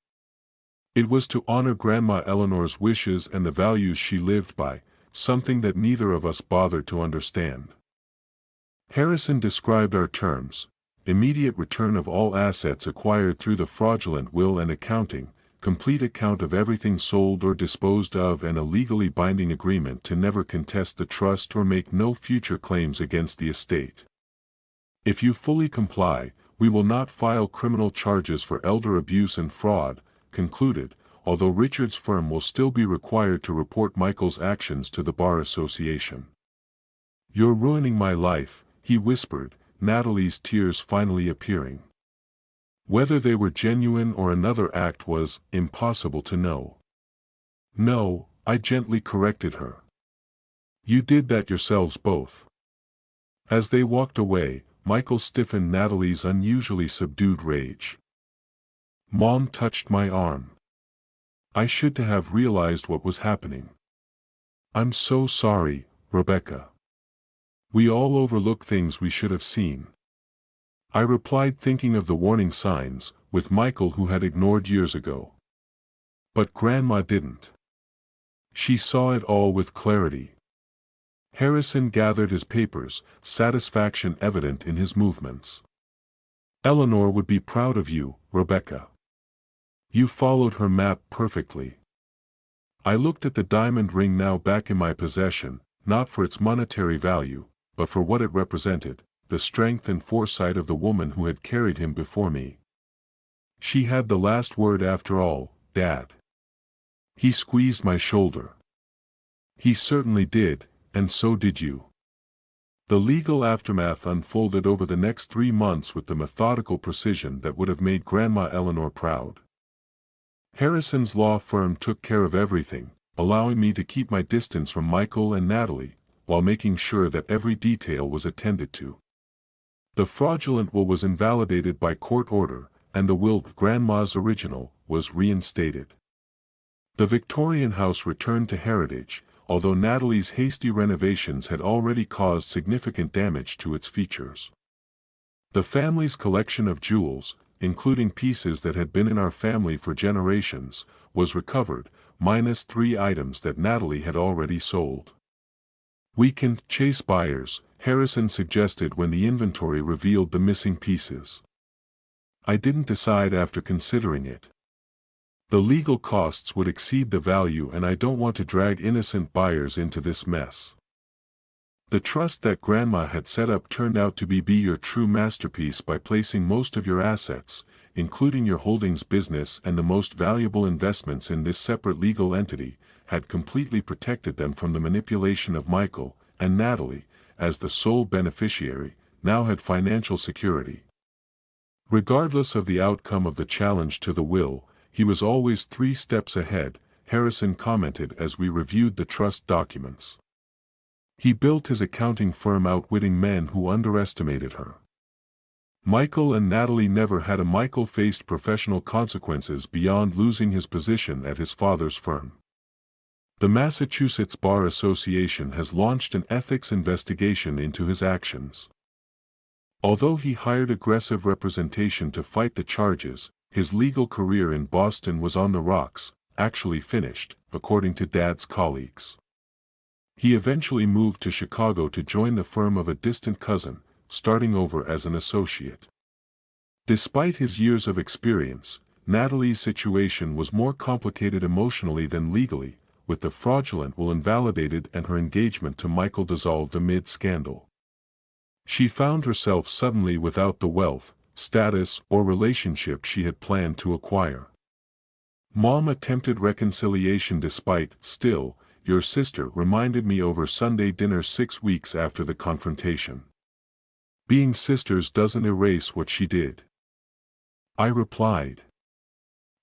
It was to honor Grandma Eleanor's wishes and the values she lived by, something that neither of us bothered to understand. Harrison described our terms: immediate return of all assets acquired through the fraudulent will and accounting, complete account of everything sold or disposed of, and a legally binding agreement to never contest the trust or make no future claims against the estate. If you fully comply, we will not file criminal charges for elder abuse and fraud, concluded, although Richard's firm will still be required to report Michael's actions to the Bar Association. You're ruining my life, he whispered, Natalie's tears finally appearing. Whether they were genuine or another act was impossible to know. No, I gently corrected her. You did that yourselves both. As they walked away, Michael stiffened Natalie's unusually subdued rage. Mom touched my arm. I should have realized what was happening. I'm so sorry, Rebecca. We all overlook things we should have seen. I replied, thinking of the warning signs, with Michael who had ignored years ago. But Grandma didn't. She saw it all with clarity. Harrison gathered his papers, satisfaction evident in his movements. Eleanor would be proud of you, Rebecca. You followed her map perfectly. I looked at the diamond ring now back in my possession, not for its monetary value, but for what it represented, the strength and foresight of the woman who had carried him before me. She had the last word after all, Dad. He squeezed my shoulder. He certainly did, and so did you. The legal aftermath unfolded over the next 3 months with the methodical precision that would have made Grandma Eleanor proud. Harrison's law firm took care of everything, allowing me to keep my distance from Michael and Natalie, while making sure that every detail was attended to. The fraudulent will was invalidated by court order, and the will, Grandma's original, was reinstated. The Victorian house returned to heritage, although Natalie's hasty renovations had already caused significant damage to its features. The family's collection of jewels, including pieces that had been in our family for generations, was recovered, minus 3 items that Natalie had already sold. We can chase buyers, Harrison suggested when the inventory revealed the missing pieces. I didn't decide after considering it. The legal costs would exceed the value, and I don't want to drag innocent buyers into this mess. The trust that Grandma had set up turned out to be your true masterpiece by placing most of your assets, including your holdings business and the most valuable investments, in this separate legal entity, had completely protected them from the manipulation of Michael, and Natalie, as the sole beneficiary, now had financial security. Regardless of the outcome of the challenge to the will, he was always 3 steps ahead, Harrison commented as we reviewed the trust documents. He built his accounting firm outwitting men who underestimated her. Michael and Natalie never had a Michael faced professional consequences beyond losing his position at his father's firm. The Massachusetts Bar Association has launched an ethics investigation into his actions. Although he hired aggressive representation to fight the charges, his legal career in Boston was on the rocks, actually finished, according to Dad's colleagues. He eventually moved to Chicago to join the firm of a distant cousin, starting over as an associate. Despite his years of experience, Natalie's situation was more complicated emotionally than legally, with the fraudulent will invalidated and her engagement to Michael dissolved amid scandal. She found herself suddenly without the wealth, status, or relationship she had planned to acquire. Mom attempted reconciliation despite, still, your sister reminded me over Sunday dinner 6 weeks after the confrontation. Being sisters doesn't erase what she did. I replied.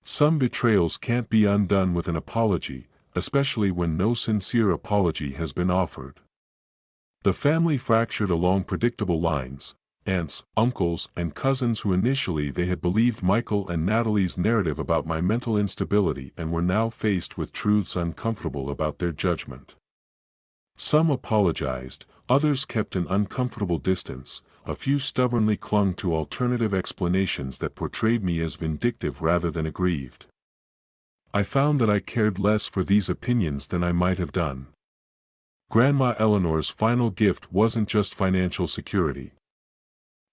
Some betrayals can't be undone with an apology, especially when no sincere apology has been offered. The family fractured along predictable lines. Aunts, uncles, and cousins who initially they had believed Michael and Natalie's narrative about my mental instability and were now faced with truths uncomfortable about their judgment. Some apologized, others kept an uncomfortable distance, a few stubbornly clung to alternative explanations that portrayed me as vindictive rather than aggrieved. I found that I cared less for these opinions than I might have done. Grandma Eleanor's final gift wasn't just financial security.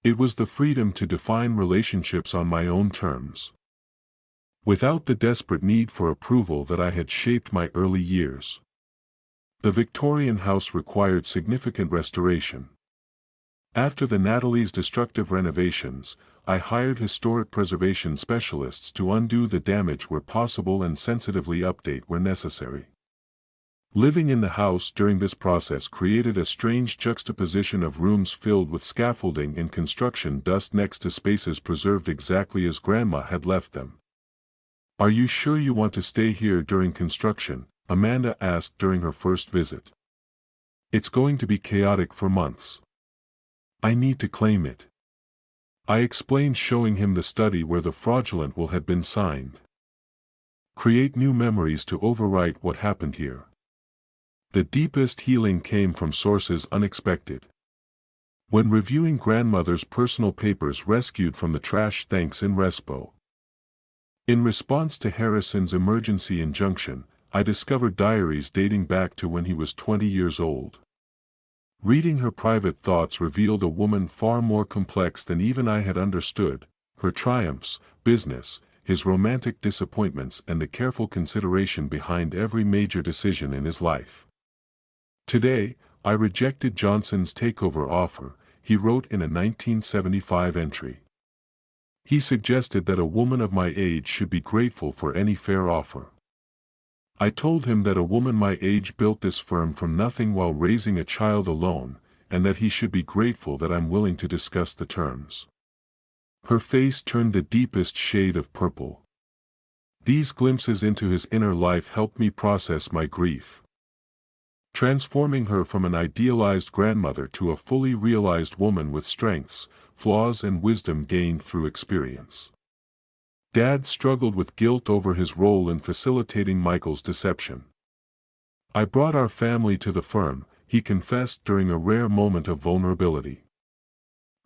It was the freedom to define relationships on my own terms, without the desperate need for approval that I had shaped my early years. The Victorian house required significant restoration. After the Natalie's destructive renovations, I hired historic preservation specialists to undo the damage where possible and sensitively update where necessary. Living in the house during this process created a strange juxtaposition of rooms filled with scaffolding and construction dust next to spaces preserved exactly as Grandma had left them. "Are you sure you want to stay here during construction?" Amanda asked during her first visit. "It's going to be chaotic for months. I need to claim it." I explained, showing him the study where the fraudulent will had been signed. "Create new memories to overwrite what happened here." The deepest healing came from sources unexpected. When reviewing grandmother's personal papers rescued from the trash thanks in Respo. In response to Harrison's emergency injunction, I discovered diaries dating back to when he was 20 years old. Reading her private thoughts revealed a woman far more complex than even I had understood, her triumphs, business, his romantic disappointments, and the careful consideration behind every major decision in his life. "Today, I rejected Johnson's takeover offer," he wrote in a 1975 entry. He suggested that a woman of my age should be grateful for any fair offer. I told him that a woman my age built this firm from nothing while raising a child alone, and that he should be grateful that I'm willing to discuss the terms. Her face turned the deepest shade of purple. These glimpses into his inner life helped me process my grief. Transforming her from an idealized grandmother to a fully realized woman with strengths, flaws, and wisdom gained through experience. Dad struggled with guilt over his role in facilitating Michael's deception. "I brought our family to the firm," he confessed during a rare moment of vulnerability.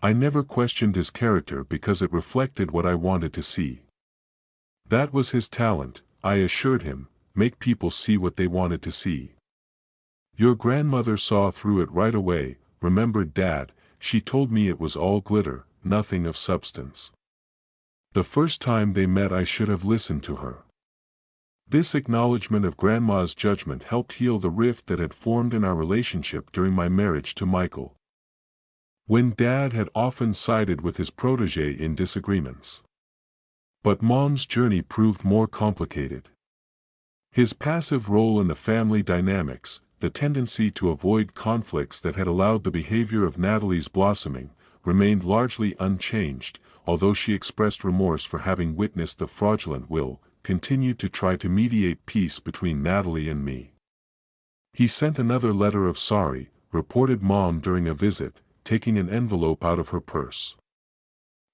"I never questioned his character because it reflected what I wanted to see." That was his talent, I assured him, make people see what they wanted to see. "Your grandmother saw through it right away," remembered Dad. "She told me it was all glitter, nothing of substance. The first time they met I should have listened to her." This acknowledgement of Grandma's judgment helped heal the rift that had formed in our relationship during my marriage to Michael. When Dad had often sided with his protégé in disagreements. But Mom's journey proved more complicated. His passive role in the family dynamics, the tendency to avoid conflicts that had allowed the behavior of Natalie's blossoming, remained largely unchanged, although she expressed remorse for having witnessed the fraudulent will, continued to try to mediate peace between Natalie and me. "He sent another letter of sorry," reported Mom during a visit, taking an envelope out of her purse.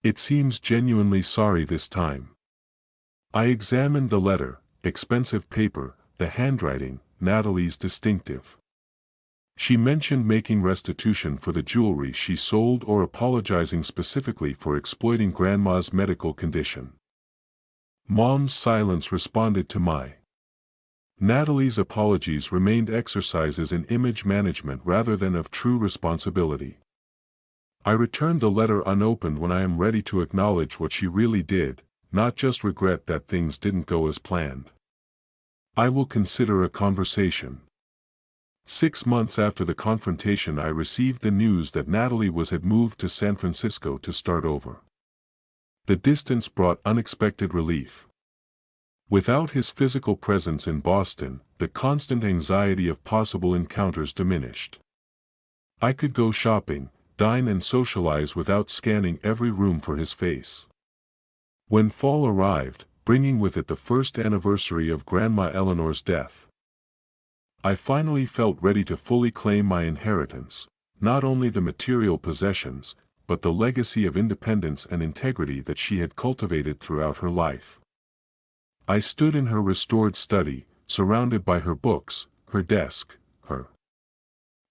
"It seems genuinely sorry this time." I examined the letter, expensive paper, the handwriting, Natalie's distinctive. She mentioned making restitution for the jewelry she sold or apologizing specifically for exploiting Grandma's medical condition. Mom's silence responded to my. Natalie's apologies remained exercises in image management rather than of true responsibility. I returned the letter unopened when I am ready to acknowledge what she really did, not just regret that things didn't go as planned. I will consider a conversation. 6 months after the confrontation I received the news that Natalie had moved to San Francisco to start over. The distance brought unexpected relief. Without his physical presence in Boston, the constant anxiety of possible encounters diminished. I could go shopping, dine and socialize without scanning every room for his face. When fall arrived, bringing with it the first anniversary of Grandma Eleanor's death, I finally felt ready to fully claim my inheritance, not only the material possessions, but the legacy of independence and integrity that she had cultivated throughout her life. I stood in her restored study, surrounded by her books, her desk,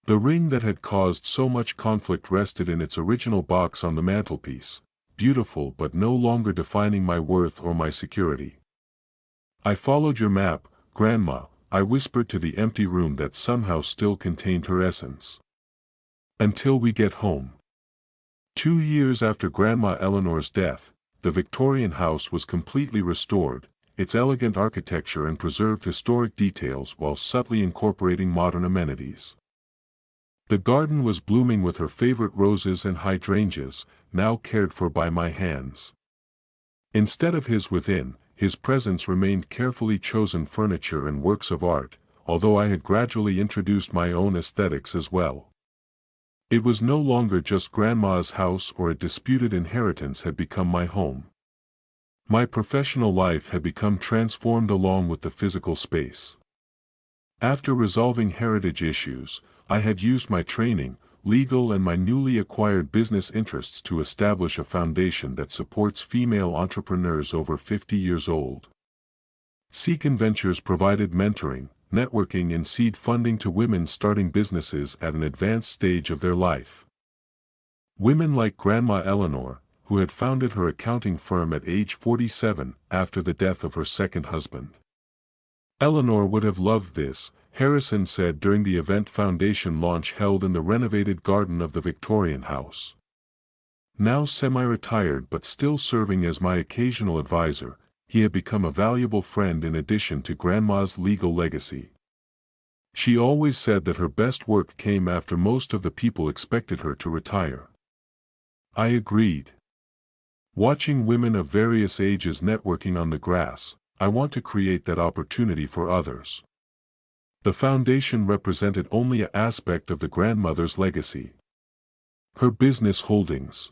the ring that had caused so much conflict rested in its original box on the mantelpiece, beautiful but no longer defining my worth or my security. "I followed your map, Grandma," I whispered to the empty room that somehow still contained her essence. "Until we get home." 2 years after Grandma Eleanor's death, the Victorian house was completely restored, its elegant architecture and preserved historic details while subtly incorporating modern amenities. The garden was blooming with her favorite roses and hydrangeas, now cared for by my hands. Instead of his presence remained carefully chosen furniture and works of art, although I had gradually introduced my own aesthetics as well. It was no longer just Grandma's house or a disputed inheritance had become my home. My professional life had become transformed along with the physical space. After resolving heritage issues, I had used my training, legal and my newly acquired business interests to establish a foundation that supports female entrepreneurs over 50 years old. Seekin Ventures provided mentoring, networking and seed funding to women starting businesses at an advanced stage of their life. Women like Grandma Eleanor, who had founded her accounting firm at age 47 after the death of her second husband. "Eleanor would have loved this," Harrison said during the event foundation launch held in the renovated garden of the Victorian house. Now semi-retired but still serving as my occasional advisor, he had become a valuable friend in addition to Grandma's legal legacy. She always said that her best work came after most of the people expected her to retire. I agreed. Watching women of various ages networking on the grass, I want to create that opportunity for others. The foundation represented only an aspect of the grandmother's legacy. Her business holdings.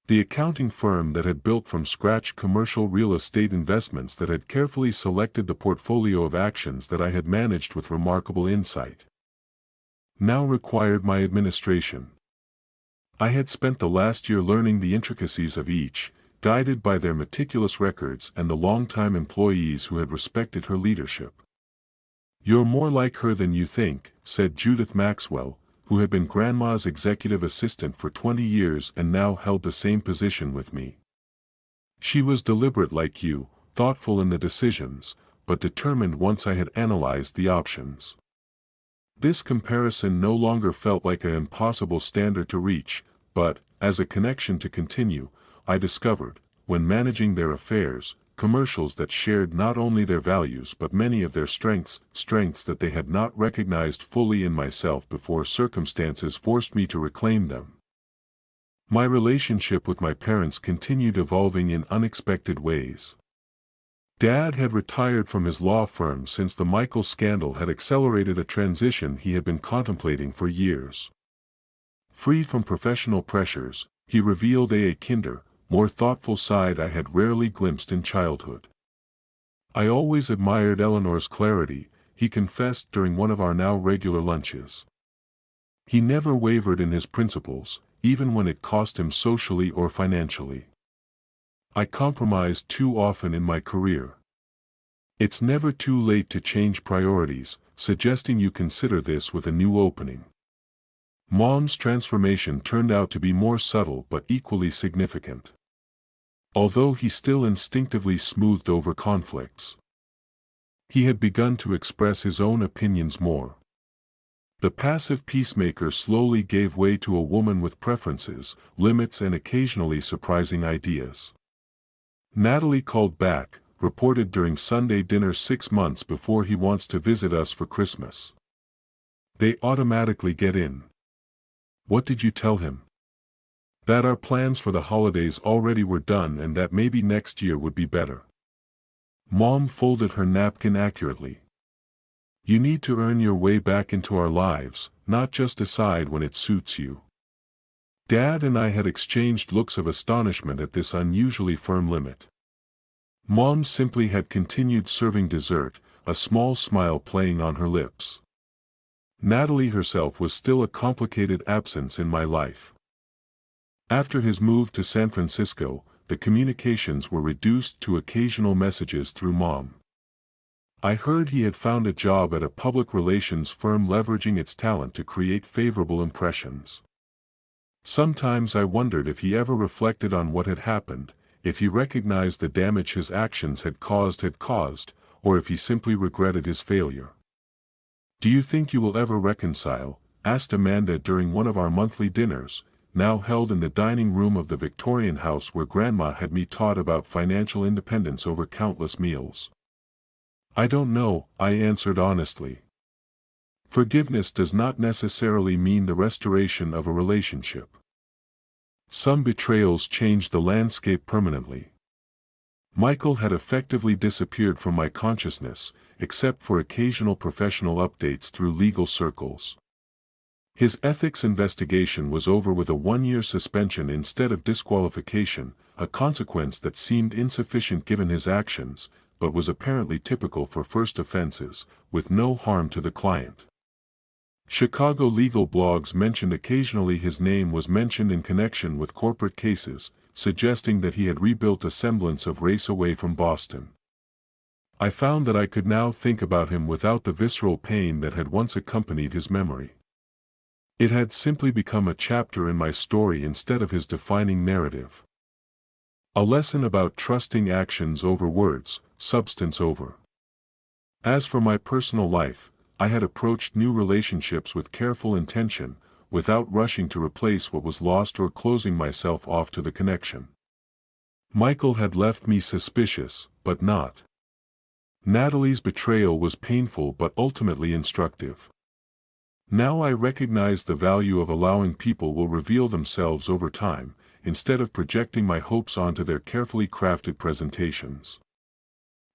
The accounting firm that had built from scratch commercial real estate investments that had carefully selected the portfolio of actions that I had managed with remarkable insight, now required my administration. I had spent the last year learning the intricacies of each, guided by their meticulous records and the long-time employees who had respected her leadership. "You're more like her than you think," said Judith Maxwell, who had been Grandma's executive assistant for 20 years and now held the same position with me. "She was deliberate like you, thoughtful in the decisions, but determined once I had analyzed the options." This comparison no longer felt like an impossible standard to reach, but, as a connection to continue, I discovered, when managing their affairs, commercials that shared not only their values but many of their strengths that they had not recognized fully in myself before circumstances forced me to reclaim them. My relationship with my parents continued evolving in unexpected ways. Dad had retired from his law firm since the Michael scandal had accelerated a transition he had been contemplating for years. Freed from professional pressures, he revealed a kinder, more thoughtful side I had rarely glimpsed in childhood. "I always admired Eleanor's clarity," he confessed during one of our now regular lunches. "He never wavered in his principles, even when it cost him socially or financially. I compromised too often in my career. It's never too late to change priorities," suggesting you consider this with a new opening. Mom's transformation turned out to be more subtle but equally significant. Although he still instinctively smoothed over conflicts, he had begun to express his own opinions more. The passive peacemaker slowly gave way to a woman with preferences, limits and occasionally surprising ideas. "Natalie called back," reported during Sunday dinner 6 months before he wants to visit us for Christmas. "They automatically get in." "What did you tell him?" "That our plans for the holidays already were done and that maybe next year would be better." Mom folded her napkin accurately. "You need to earn your way back into our lives, not just decide when it suits you." Dad and I had exchanged looks of astonishment at this unusually firm limit. Mom simply had continued serving dessert, a small smile playing on her lips. Natalie herself was still a complicated absence in my life. After his move to San Francisco, the communications were reduced to occasional messages through Mom. I heard he had found a job at a public relations firm leveraging its talent to create favorable impressions. Sometimes I wondered if he ever reflected on what had happened, if he recognized the damage his actions had caused, or if he simply regretted his failure. "Do you think you will ever reconcile?" asked Amanda during one of our monthly dinners, now held in the dining room of the Victorian house where Grandma had me taught about financial independence over countless meals. "I don't know," I answered honestly. Forgiveness does not necessarily mean the restoration of a relationship. Some betrayals change the landscape permanently. Michael had effectively disappeared from my consciousness, except for occasional professional updates through legal circles. His ethics investigation was over with a 1-year suspension instead of disqualification, a consequence that seemed insufficient given his actions, but was apparently typical for first offenses, with no harm to the client. Chicago legal blogs mentioned occasionally his name was mentioned in connection with corporate cases, suggesting that he had rebuilt a semblance of race away from Boston. I found that I could now think about him without the visceral pain that had once accompanied his memory. It had simply become a chapter in my story instead of his defining narrative. A lesson about trusting actions over words, substance over. As for my personal life, I had approached new relationships with careful intention, without rushing to replace what was lost or closing myself off to the connection. Michael had left me suspicious, but not. Natalie's betrayal was painful but ultimately instructive. Now I recognize the value of allowing people will reveal themselves over time, instead of projecting my hopes onto their carefully crafted presentations.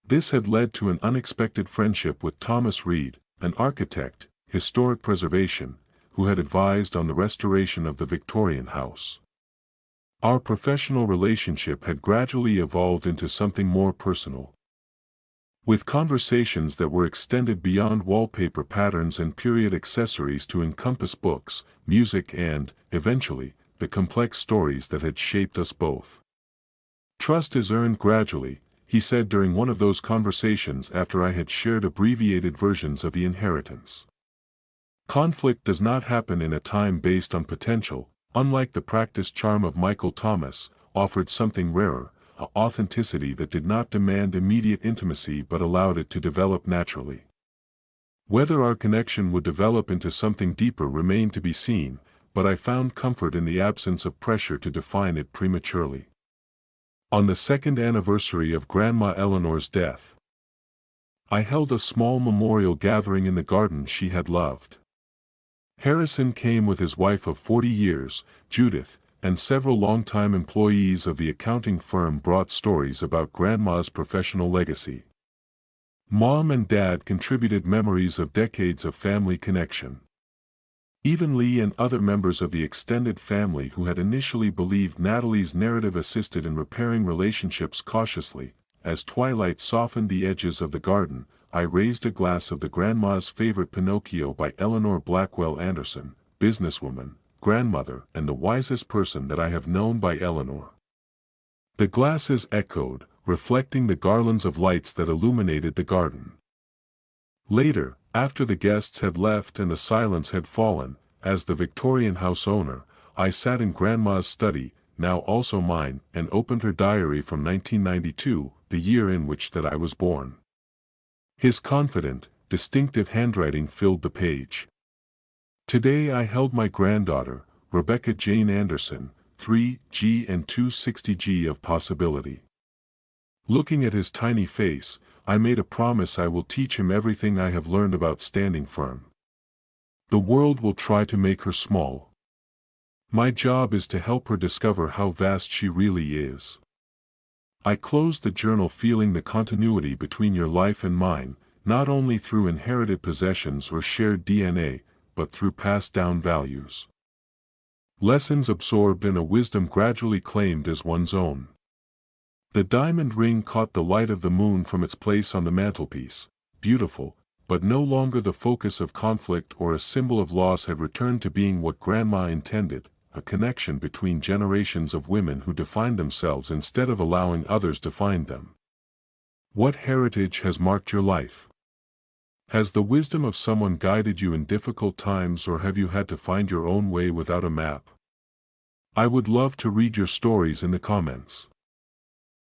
This had led to an unexpected friendship with Thomas Reed, an architect, historic preservation, who had advised on the restoration of the Victorian house. Our professional relationship had gradually evolved into something more personal. With conversations that were extended beyond wallpaper patterns and period accessories to encompass books, music and, eventually, the complex stories that had shaped us both. "Trust is earned gradually," he said during one of those conversations after I had shared abbreviated versions of The Inheritance. "Conflict does not happen in a time based on potential, unlike the practiced charm of Michael Thomas, offered something rarer, a authenticity that did not demand immediate intimacy but allowed it to develop naturally. Whether our connection would develop into something deeper remained to be seen, but I found comfort in the absence of pressure to define it prematurely." On the second anniversary of Grandma Eleanor's death, I held a small memorial gathering in the garden she had loved. Harrison came with his wife of 40 years, Judith, and several longtime employees of the accounting firm brought stories about Grandma's professional legacy. Mom and Dad contributed memories of decades of family connection. Even Lee and other members of the extended family who had initially believed Natalie's narrative assisted in repairing relationships cautiously. As twilight softened the edges of the garden, I raised a glass of the Grandma's Favorite Pinocchio by Eleanor Blackwell Anderson, businesswoman, grandmother, and the wisest person that I have known by Eleanor. The glasses echoed, reflecting the garlands of lights that illuminated the garden. Later, after the guests had left and the silence had fallen, as the Victorian house owner, I sat in Grandma's study, now also mine, and opened her diary from 1992, the year in which that I was born. His confident, distinctive handwriting filled the page. Today I held my granddaughter, Rebecca Jane Anderson, 3G and 260G of possibility. Looking at his tiny face, I made a promise I will teach him everything I have learned about standing firm. The world will try to make her small. My job is to help her discover how vast she really is. I closed the journal feeling the continuity between your life and mine, not only through inherited possessions or shared DNA, but through passed down values. Lessons absorbed and a wisdom gradually claimed as one's own. The diamond ring caught the light of the moon from its place on the mantelpiece, beautiful, but no longer the focus of conflict or a symbol of loss, had returned to being what Grandma intended, a connection between generations of women who defined themselves instead of allowing others to find them. What heritage has marked your life? Has the wisdom of someone guided you in difficult times, or have you had to find your own way without a map? I would love to read your stories in the comments.